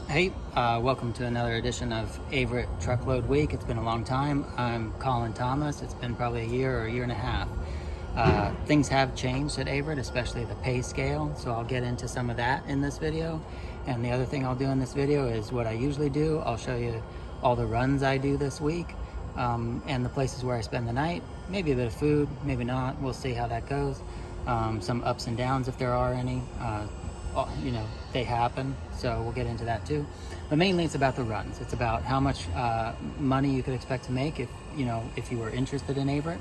Hey, welcome to another edition of Averitt Truckload Week. It's been a long time. I'm Colin Thomas. It's been probably a year or a year and a half. Things have changed at Averitt, especially the pay scale, so I'll get into some of that in this video. And the other thing I'll do in this video is what I usually do. I'll show you all the runs I do this week and the places where I spend the night. Maybe a bit of food, maybe not. We'll see how that goes. Some ups and downs if there are any. They happen, so we'll get into that too. But mainly it's about the runs. It's about how much money you could expect to make if you were interested in Averitt,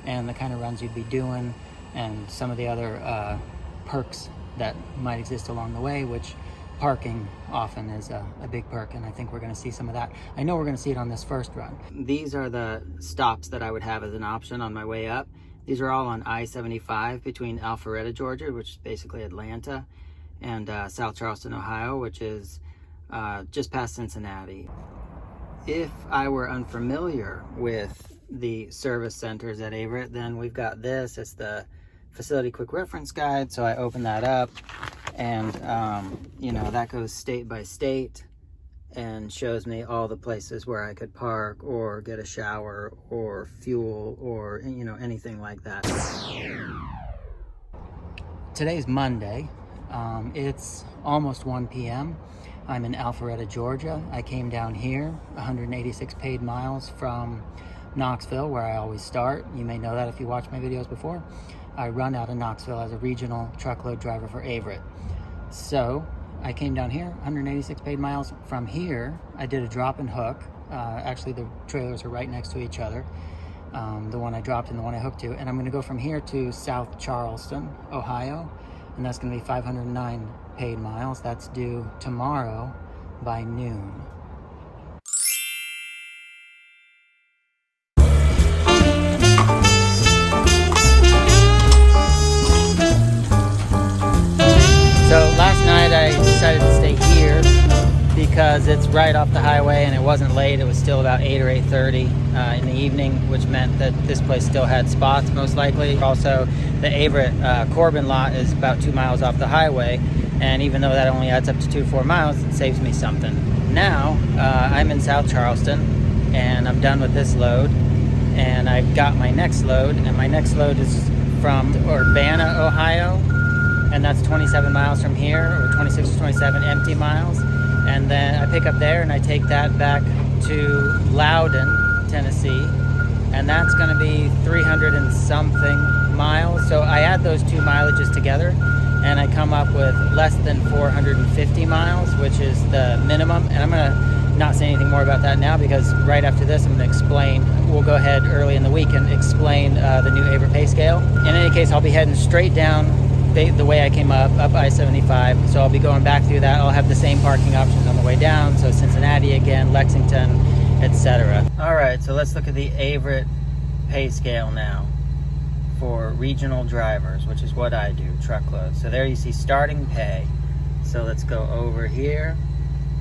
and the kind of runs you'd be doing, and some of the other perks that might exist along the way, which parking often is a big perk, and I think we're going to see some of that. I know we're going to see it on this first run. These are the stops that I would have as an option on my way up. These are all on I-75 between Alpharetta, Georgia, which is basically Atlanta, and South Charleston, Ohio, which is just past Cincinnati. If I were unfamiliar with the service centers at Averitt, then we've got this. It's the Facility Quick Reference Guide. So I open that up, and that goes state by state and shows me all the places where I could park or get a shower or fuel or anything like that. Today's Monday. It's almost 1 p.m. I'm in Alpharetta, Georgia. I came down here, 186 paid miles from Knoxville, where I always start. You may know that if you watched my videos before. I run out of Knoxville as a regional truckload driver for Averitt. So I came down here, 186 paid miles. From here, I did a drop and hook. Actually, the trailers are right next to each other. The one I dropped and the one I hooked to. And I'm going to go from here to South Charleston, Ohio. And that's going to be 509 paid miles. That's due tomorrow by noon. So last night I decided to stay here because it's right off the highway and it wasn't late. It was still about 8 or 8:30 in the evening, which meant that this place still had spots, most likely. Also, the Averitt Corbin lot is about 2 miles off the highway, and even though that only adds up to 2-4 miles, it saves me something. Now, I'm in South Charleston, and I'm done with this load, and I've got my next load, and my next load is from Urbana, Ohio, and that's 27 miles from here, or 26 or 27 empty miles. And then I pick up there and I take that back to Loudon, Tennessee, and that's going to be 300 and something miles. So I add those two mileages together and I come up with less than 450 miles, which is the minimum. And I'm going to not say anything more about that now, because right after this I'm going to explain. We'll go ahead early in the week and explain the new Averitt Pay Scale. In any case, I'll be heading straight down the way I came up I-75, so I'll be going back through that. I'll have the same parking options on the way down, so Cincinnati again, Lexington, etc. All right, so let's look at the Averitt Pay Scale now for regional drivers, which is what I do, truckload. So there you see starting pay. So let's go over here.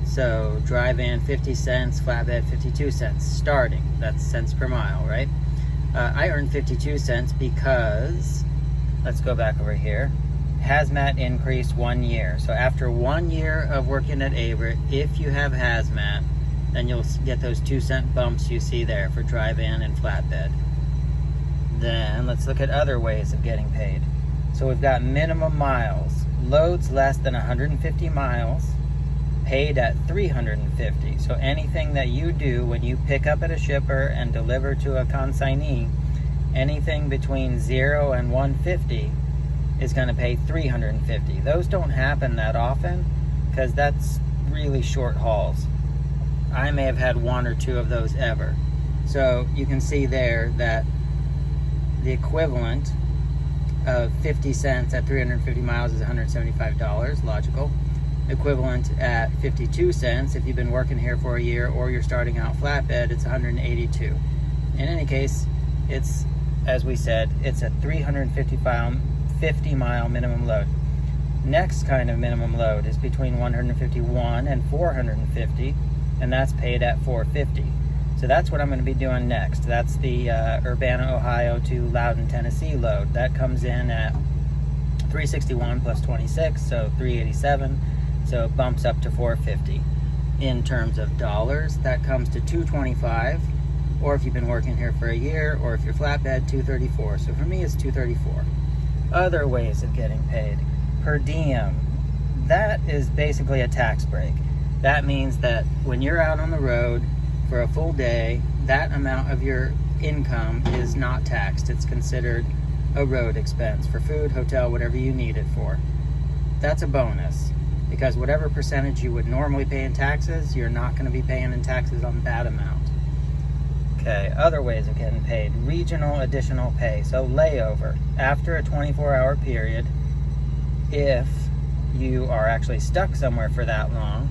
So dry van 50 cents, flatbed 52 cents, starting. That's cents per mile, right? I earn 52 cents because, let's go back over here. Hazmat increase 1 year. So after 1 year of working at Averitt, if you have hazmat, then you'll get those 2-cent bumps you see there for dry van and flatbed. Then let's look at other ways of getting paid. So we've got minimum miles. Loads less than 150 miles, paid at 350. So anything that you do when you pick up at a shipper and deliver to a consignee, anything between 0 and 150 is going to pay 350. Those don't happen that often because that's really short hauls. I may have had 1 or 2 of those ever. So you can see there that the equivalent of 50 cents at 350 miles is $175, logical. Equivalent at 52 cents if you've been working here for a year or you're starting out flatbed, it's 182. In any case, it's, as we said, it's a 350 mile minimum load. Next kind of minimum load is between 151 and 450, and that's paid at 450. So that's what I'm going to be doing next. That's the Urbana, Ohio to Loudon, Tennessee load. That comes in at 361 plus 26, so 387. So it bumps up to 450. in terms of dollars, that comes to $225, or if you've been working here for a year, or if you're flatbed, $234. So for me, it's $234. Other ways of getting paid: per diem. That is basically a tax break. That means that when you're out on the road for a full day, that amount of your income is not taxed. It's considered a road expense for food, hotel, whatever you need it for. That's a bonus, because whatever percentage you would normally pay in taxes, you're not going to be paying in taxes on that amount. Okay, other ways of getting paid: regional additional pay. So layover, after a 24-hour period, if you are actually stuck somewhere for that long,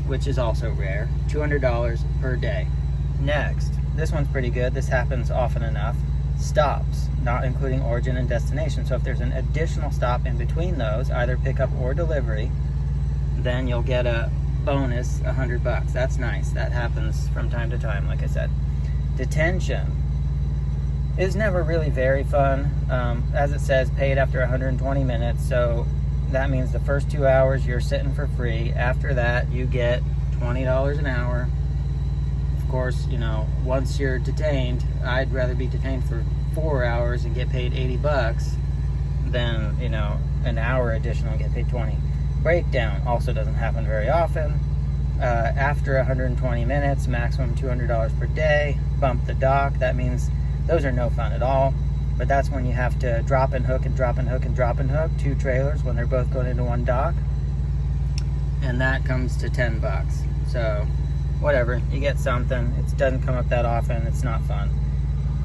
which is also rare, $200 per day. Next, this one's pretty good. This happens often enough. Stops, not including origin and destination. So if there's an additional stop in between those, either pickup or delivery, then you'll get a bonus, $100. That's nice. That happens from time to time, like I said. Detention is never really very fun. As it says, paid after 120 minutes. So that means the first 2 hours you're sitting for free. After that, you get $20 an hour. Of course, you know, once you're detained, I'd rather be detained for 4 hours and get paid $80 than, you know, an hour additional and get paid 20. Breakdown also doesn't happen very often. After 120 minutes, maximum $200 per day. Bump the dock. That means those are no fun at all. But that's when you have to drop and hook and drop and hook and drop and hook 2 trailers when they're both going into one dock. And that comes to $10. So whatever, you get something. It doesn't come up that often. It's not fun.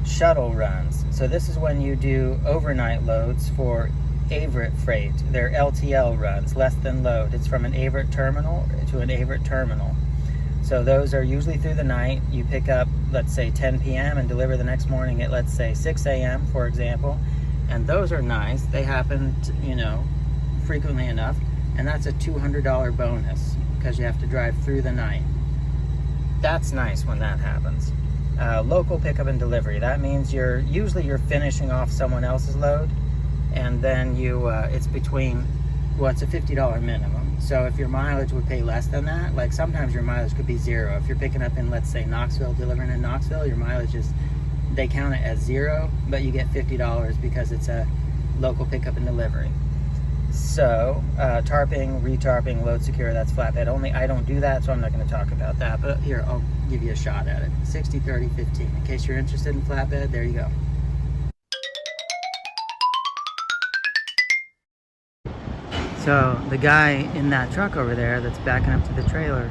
Shuttle runs. So this is when you do overnight loads for Averitt freight. They're LTL runs, less than load. It's from an Averitt terminal to an Averitt terminal. So those are usually through the night. You pick up, let's say 10 p.m. and deliver the next morning at, let's say 6 a.m. for example. And those are nice. They happen, you know, frequently enough. And that's a $200 bonus because you have to drive through the night. That's nice when that happens. Local pickup and delivery. That means you're finishing off someone else's load, and then you it's between, well, it's a $50 minimum. So if your mileage would pay less than that, like sometimes your mileage could be 0. If you're picking up in, let's say, Knoxville, delivering in Knoxville, your mileage is, they count it as 0, but you get $50 because it's a local pickup and delivery. So tarping, retarping, load secure, that's flatbed only. I don't do that, so I'm not going to talk about that, but here, I'll give you a shot at it. 60, 30, 15. In case you're interested in flatbed, there you go. So the guy in that truck over there that's backing up to the trailer,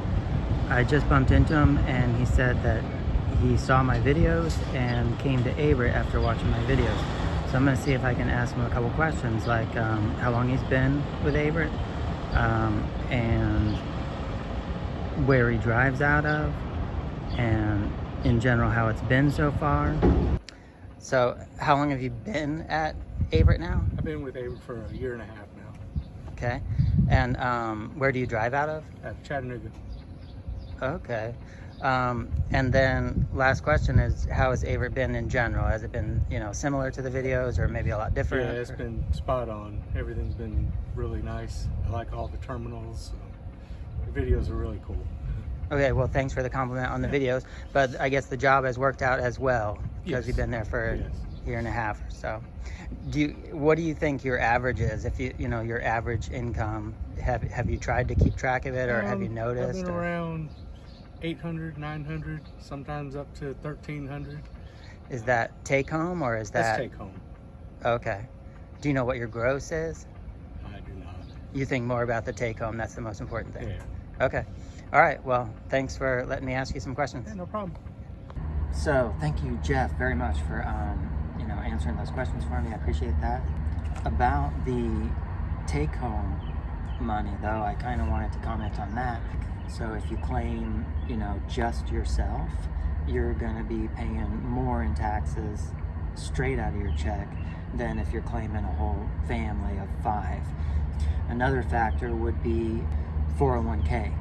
I just bumped into him and he said that he saw my videos and came to Averitt after watching my videos. So I'm going to see if I can ask him a couple questions, like how long he's been with Averitt, and where he drives out of, and in general how it's been so far. So how long have you been at Averitt now? I've been with Averitt for a year and a half now. Okay. And where do you drive out of? Chattanooga. Okay. And then last question is, how has Averitt been in general? Has it been, you know, similar to the videos or maybe a lot different? Yeah, it's been spot on. Everything's been really nice. I like all the terminals. The videos are really cool. Okay, well, thanks for the compliment on the videos, but I guess the job has worked out as well because you've been there for a year and a half or so. What do you think your average is? If you know your average income, have you tried to keep track of it, or have you noticed? I've been around 800, 900, sometimes up to 1,300. Is that take home or is that? That's take home. Okay. Do you know what your gross is? I do not. You think more about the take home? That's the most important thing. Yeah. Okay. All right. Well, thanks for letting me ask you some questions. Yeah, no problem. So thank you, Jeff, very much for you know, answering those questions for me. I appreciate that. About the take home money, though, I kind of wanted to comment on that. So if you claim, you know, just yourself, you're going to be paying more in taxes straight out of your check than if you're claiming a whole family of 5. Another factor would be 401k.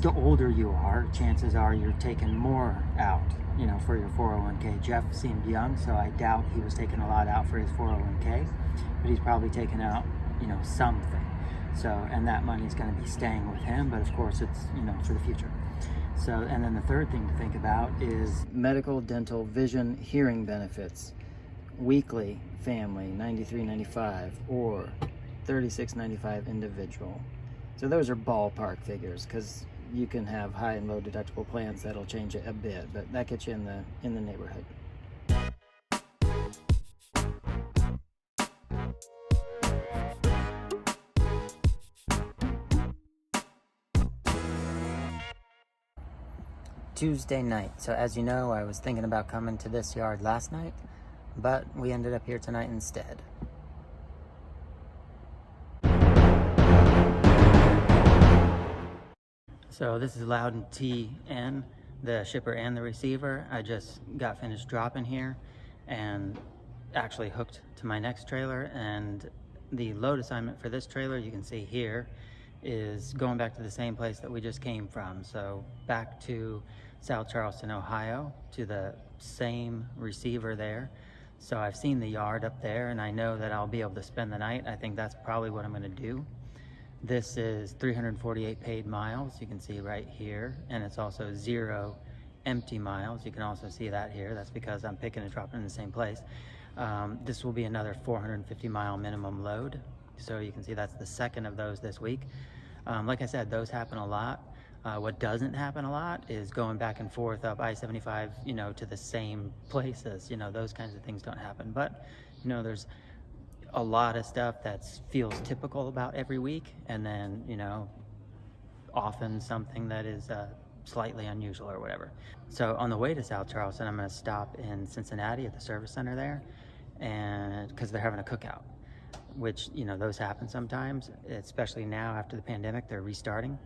The older you are, chances are you're taking more out, you know, for your 401k. Jeff seemed young, so I doubt he was taking a lot out for his 401k, but he's probably taking out, you know, something. So, and that money's going to be staying with him, but of course it's, you know, for the future. So, and then the third thing to think about is medical, dental, vision, hearing benefits. Weekly family, $93.95, or $36.95 individual. So those are ballpark figures, because you can have high and low deductible plans that'll change it a bit, but that gets you in the neighborhood. Tuesday night. So as you know, I was thinking about coming to this yard last night, but we ended up here tonight instead. So this is Loudon TN, the shipper and the receiver. I just got finished dropping here and actually hooked to my next trailer, and the load assignment for this trailer, you can see here, is going back to the same place that we just came from. So back to South Charleston, Ohio, to the same receiver there. So I've seen the yard up there, and I know that I'll be able to spend the night. I think that's probably what I'm going to do. This is 348 paid miles, you can see right here, and it's also 0 empty miles. You can also see that here. That's because I'm picking and dropping in the same place. This will be another 450 mile minimum load. So you can see that's the second of those this week. Like I said, those happen a lot. What doesn't happen a lot is going back and forth up I-75, you know, to the same places. You know, those kinds of things don't happen. But, you know, there's a lot of stuff that feels typical about every week, and then, you know, often something that is slightly unusual or whatever. So on the way to South Charleston, I'm going to stop in Cincinnati at the service center there, and because they're having a cookout, which, you know, those happen sometimes, especially now after the pandemic, they're restarting.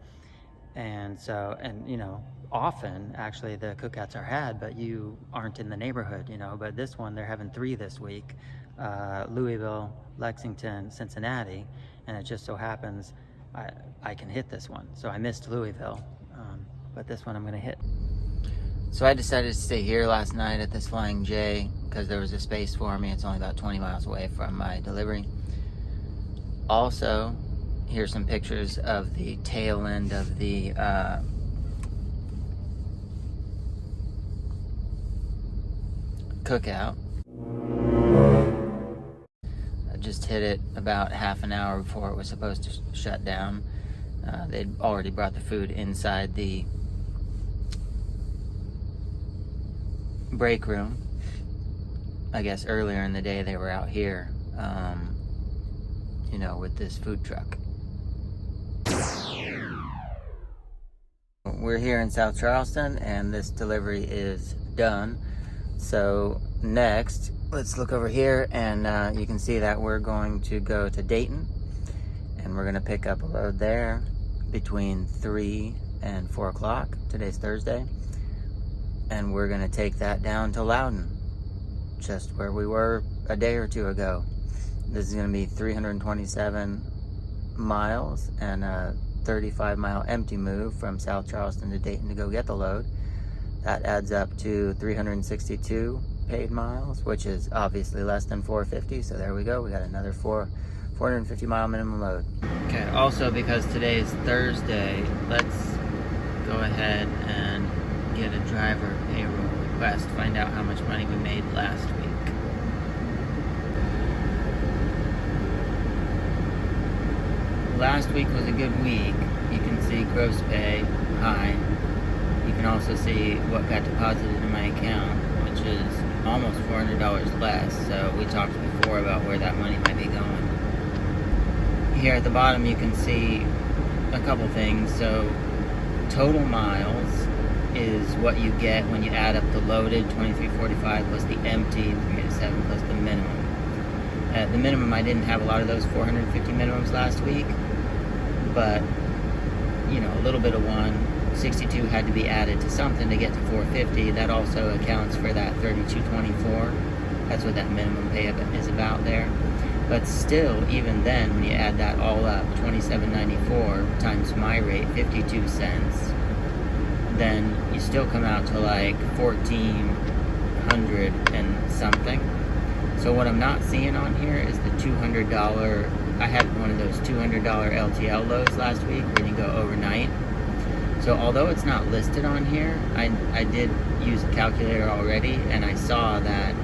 And so, and, you know, often actually the cookouts are had, but you aren't in the neighborhood, you know. But this one, they're having 3 this week: Louisville, Lexington, Cincinnati, and it just so happens I can hit this one. So I missed Louisville, but this one I'm gonna hit. So I decided to stay here last night at this Flying J because there was a space for me. It's only about 20 miles away from my delivery. Also, here's some pictures of the tail end of the cookout. I just hit it about half an hour before it was supposed to shut down. They'd already brought the food inside the break room. I guess earlier in the day they were out here, you know, with this food truck. We're here in South Charleston, and this delivery is done. So next, let's look over here, and you can see that we're going to go to Dayton, and we're going to pick up a load there between 3 and 4 o'clock. Today's Thursday, and we're going to take that down to Loudon, just where we were a day or two ago. This is going to be 327 miles and a 35-mile empty move from South Charleston to Dayton to go get the load. That adds up to 362 paid miles, which is obviously less than 450. So there we go. We got another 450 mile minimum load. Okay. Also, because today is Thursday, let's go ahead and get a driver payroll request. Find out how much money we made last week. Last week was a good week. You can see gross pay high. You can also see what got deposited in my account, which is almost $400 less. So we talked before about where that money might be going. Here at the bottom you can see a couple things. So total miles is what you get when you add up the loaded 2345 plus the empty 387 plus the minimum. The minimum, I didn't have a lot of those 450 minimums last week, but you know, a little bit of 162 had to be added to something to get to 450. That also accounts for that 3224. That's what that minimum pay is about there. But still, even then, when you add that all up, 27.94 times my rate, 52 cents, then you still come out to like 1,400 and something. So what I'm not seeing on here is the $200 I had one of those $200 LTL loads last week where you go overnight. So although it's not listed on here, I did use a calculator already, and I saw that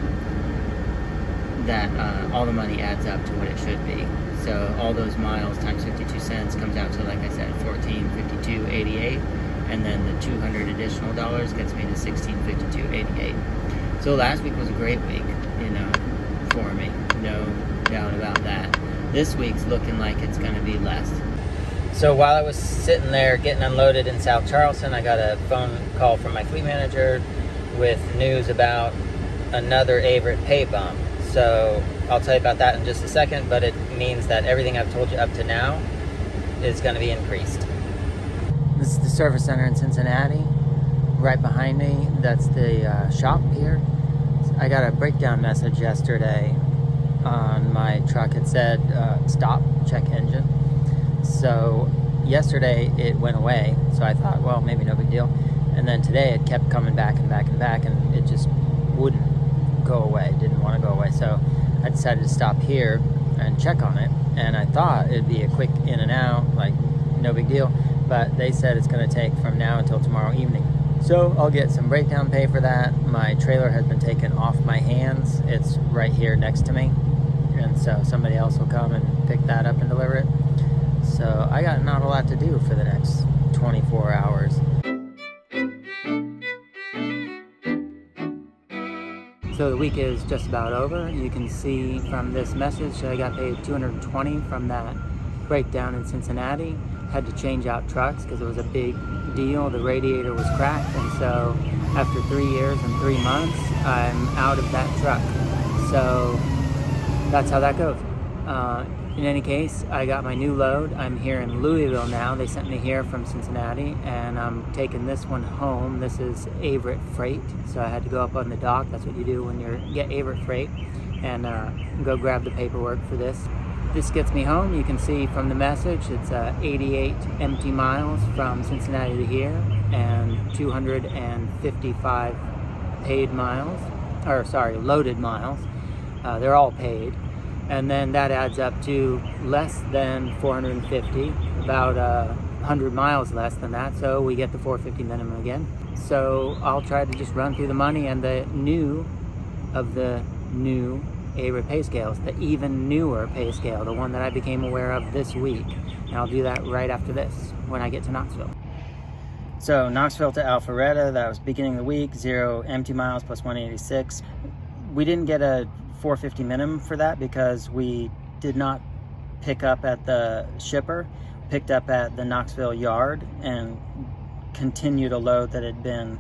all the money adds up to what it should be. So all those miles times 52 cents comes out to, like I said, $14.52.88, and then the 200 additional dollars gets me to $16.52.88. So last week was a great week, you know, for me, no doubt about that. This week's looking like it's going to be less. So while I was sitting there getting unloaded in South Charleston, I got a phone call from my fleet manager with news about another Averitt pay bump. So I'll tell you about that in just a second, but it means that everything I've told you up to now is going to be increased. This is the service center in Cincinnati. Right behind me, that's the shop here. I got a breakdown message yesterday on my truck. It said, stop, check engine. So yesterday it went away, so I thought, well, maybe no big deal. And then today it kept coming back and back and back, and it just wouldn't go away, didn't want to go away. So I decided to stop here and check on it, and I thought it'd be a quick in and out, like no big deal, but they said it's going to take from now until tomorrow evening. So I'll get some breakdown pay for that. My trailer has been taken off my hands. It's right here next to me, and so somebody else will come and pick that up and deliver it. So I got not a lot to do for the next 24 hours. So the week is just about over. You can see from this message I got paid $220 from that breakdown in Cincinnati. Had to change out trucks because it was a big deal. The radiator was cracked, and so after 3 years and 3 months, I'm out of that truck. So that's how that goes. In any case, I got my new load. I'm here in Louisville now. They sent me here from Cincinnati, and I'm taking this one home. This is Averitt Freight, so I had to go up on the dock. That's what you do when you get Averitt Freight, and go grab the paperwork for this. This gets me home. You can see from the message, it's 88 empty miles from Cincinnati to here, and 255 paid miles, or sorry, loaded miles. They're all paid. And then that adds up to less than 450, about 100 miles less than that. So we get the 450 minimum again. So I'll try to just run through the money and the new Averitt Pay Scales, the even newer pay scale, the one that I became aware of this week. And I'll do that right after this when I get to Knoxville. So Knoxville to Alpharetta, that was beginning of the week, 0 empty miles plus 186. We didn't get a 450 minimum for that because we did not pick up at the shipper, picked up at the Knoxville yard and continued a load that had been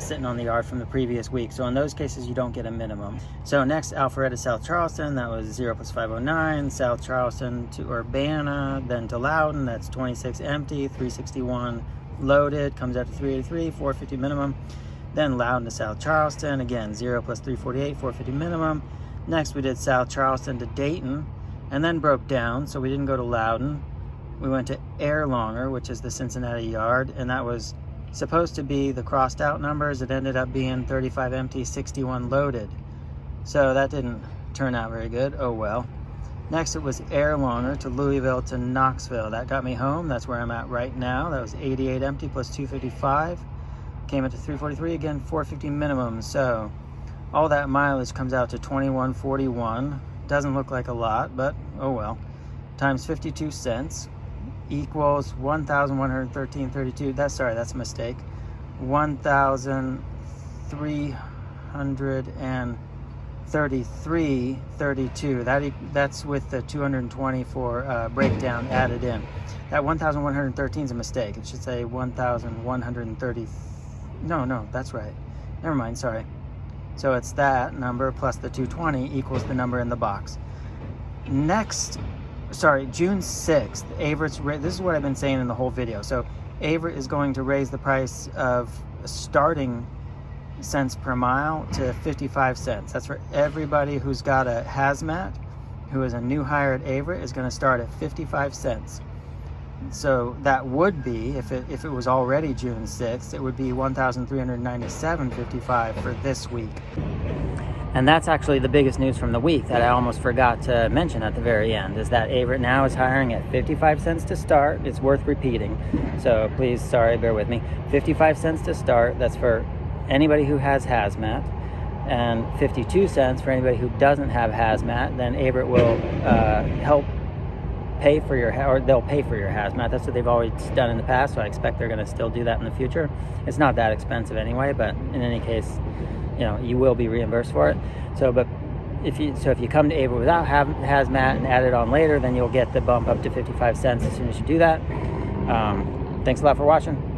sitting on the yard from the previous week. So in those cases, you don't get a minimum. So next, Alpharetta, South Charleston, that was 0 plus 509, South Charleston to Urbana, then to Loudon, that's 26 empty, 361 loaded, comes out to 383, 450 minimum. Then Loudon to South Charleston, again, 0 plus 348, 450 minimum. Next, we did South Charleston to Dayton, and then broke down, so we didn't go to Loudon. We went to Erlanger, which is the Cincinnati yard, and that was supposed to be the crossed out numbers. It ended up being 35 empty, 61 loaded. So that didn't turn out very good. Oh well. Next, it was Erlanger to Louisville to Knoxville. That got me home. That's where I'm at right now. That was 88 empty plus 255. Came up to 343, again, 450 minimum. So all that mileage comes out to 2141. Doesn't look like a lot, but oh well. Times 52 cents equals 1,113.32. That's a mistake. 1,333.32. That's with the 220 for breakdown added in. That 1,113 is a mistake. It should say 1,130. No, that's right. Never mind, sorry. So it's that number plus the 220 equals the number in the box. Next, June 6th, Averitt's, this is what I've been saying in the whole video. So Averitt is going to raise the price of starting cents per mile to 55 cents. That's for everybody who's got a hazmat, who is a new hire at Averitt, is going to start at 55 cents. So that would be, if it was already June 6th, it would be 1,397.55 for this week. And that's actually the biggest news from the week that I almost forgot to mention at the very end, is that Averitt now is hiring at 55 cents to start. It's worth repeating. So please, sorry, bear with me. 55 cents to start. That's for anybody who has hazmat. And 52 cents for anybody who doesn't have hazmat. Then Averitt will help pay for your, or they'll pay for your hazmat. That's what they've always done in the past. So I expect they're going to still do that in the future. It's not that expensive anyway, but in any case, you know, you will be reimbursed for it. So, but if you come to Averitt without hazmat and add it on later, then you'll get the bump up to 55 cents as soon as you do that. Thanks a lot for watching.